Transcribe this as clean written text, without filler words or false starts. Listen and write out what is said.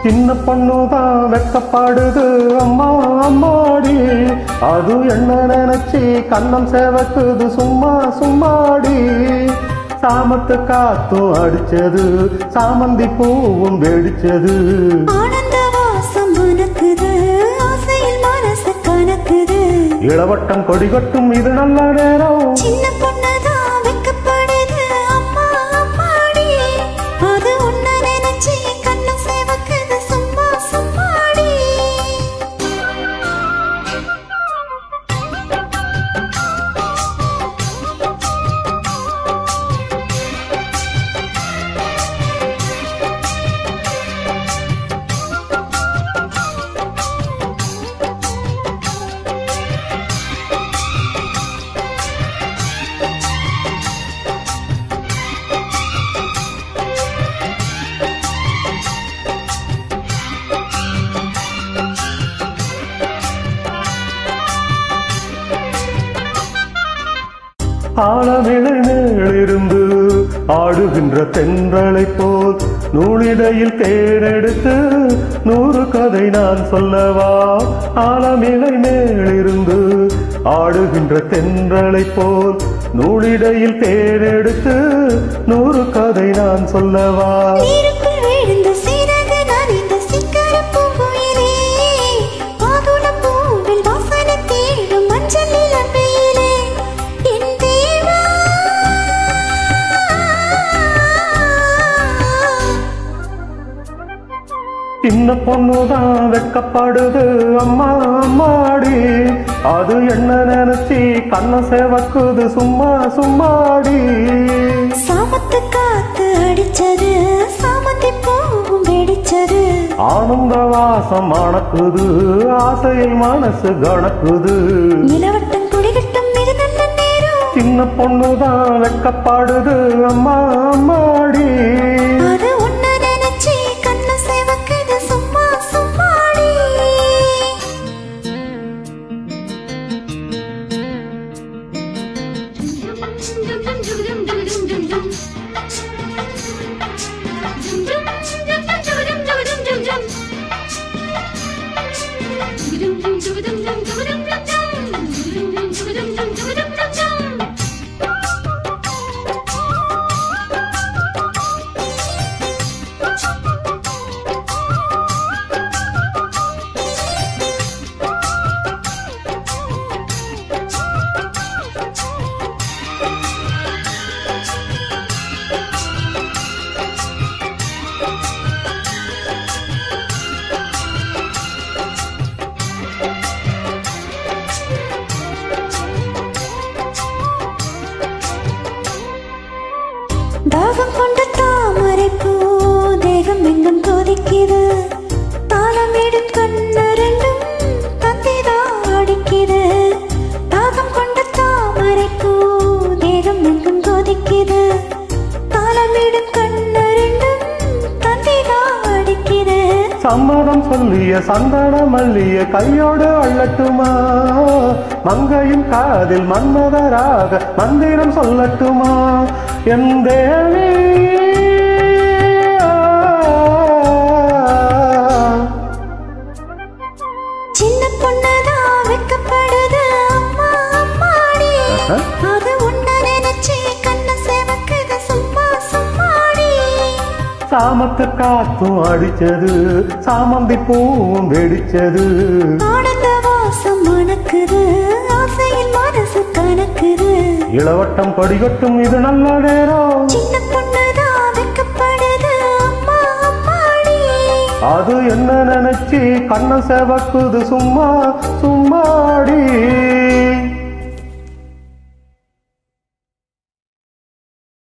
சின்ன பொண்ணுதான் வெக்கப்படுது அம்மா அம்மாடி, அது என்ன நினைச்சி கண்ணம் சேவக்குது சும்மா சும்மாடி. சாமத்து காத்தும் அடிச்சது, சாமந்தி பூவும் வெடிச்சது. ஆனந்த வாசம் மணக்குது, ஆசையில் மனசு கணக்குது. இளவட்டம் கொடி கொட்டும் இது நல்ல நேரம். சின்ன பொண்ணுதான் வெக்கப்படுது அம்மா அம்மாடி, அது உன்னை நினைச்சி கண்ணம் சேவக்குது சும்மா சும்மாடி. ஆழமிழை மேலிருந்து ஆடுகின்ற தென்றலை போல் நூலிடையில் தேரெடுத்து 100 கதை நான் சொல்லவா. ஆழமிழை மேலிருந்து ஆடுகின்ற தென்றலை போல் நூலிடையில் தேரெடுத்து 100 கதை நான் சொல்லவா. சின்ன பொண்ணுதான் வெக்கப்படுது அம்மா அம்மாடி, அது என்ன நினைச்சி கண்ண சேவக்குது சும்மா சும்மாடி. சாமத்து காத்து அடிச்சது, சாமந்தி பூவும் வெடிச்சது. ஆனந்த வாசம் மணக்குது, ஆசையில் மனசு கணக்குது. இளவட்டம் குடிகட்டும் இது நல்ல நேரம். சின்ன பொண்ணுதான் வெக்கப்படுது அம்மா அம்மாடி, அது உன்னை நினைச்சி கண்ண சேவக்குது சும்மா சும்மாடி. தாகம் கொண்ட தாமரை பூ தேகம் எங்கும் கொதிக்குது, தாளமிடும் கண்ணு ரெண்டும் தந்திதான் அடிக்குது. தாகம் கொண்ட தாமரை பூ தேகம் எங்கும் கொதிக்குது, தாளமிடும் கண்ணு ரெண்டும் தந்திதான் அடிக்குது. சம்மதம் சொல்லிய சந்தன மல்லிய கையோடு அள்ளட்டுமா, மங்கையின் காதில் மன்மதராக மந்திரம் சொல்லட்டுமா. என் தேவி சின்ன பொண்ணுதான் வெக்கப்படுது அம்மா அம்மாடி, அது உன்னை நினைச்சி கண்ண சேவக்குது சும்மா சும்மாடி. சாமத்து காத்தும் அடிச்சது, சாமந்தி பூவும் வெடிச்சது. ஆனந்த வாசம் மணக்குது, ஆசையில் மனசு கணக்குது. இளவட்டம் கொடிகட்டும் இது நல்ல நேரம். சின்ன பொண்ணுதான் வெக்கப்படுது அம்மா அம்மாடி, அது என்ன நினைச்சி கண்ண சேவக்குது சும்மா சும்மாடி.